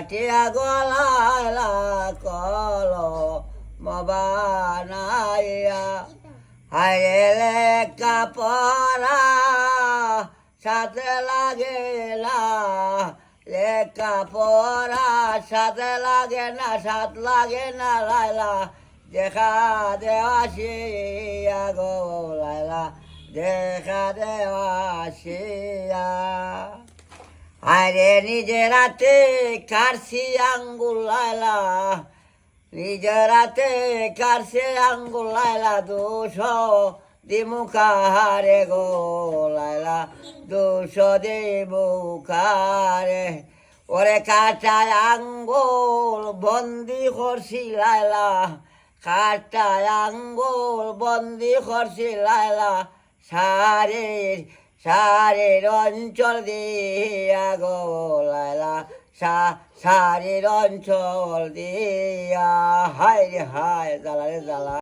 টিয়া গলাইলা কল মবানাইয়া হায় লেখা পড়া সাথে লাগেলা লেখা পড়া সাথে লাগে না সাথ লাগে না লাইলা দেখা দেওয়াশিয়া গো লাইলা দেখা দেওয়াশিয়া আরে নিজের হাতে কারছি আঙ্গুল লাইলা নিজের হাতে কারছে আঙ্গুল লাইলা দুশো দিমুখারে গো লাইলা দুশো দিমুখারে ওরে কাটায় আঙ্গুল বন্দি করছি লাইলা কাটায় আঙ্গুল বন্দি করছি লাইলা শাড়ির অঞ্চল দিয়া গো লাইলা শাড়ির অঞ্চল দিয়া হায় হায় জ্বালা রে জ্বালা।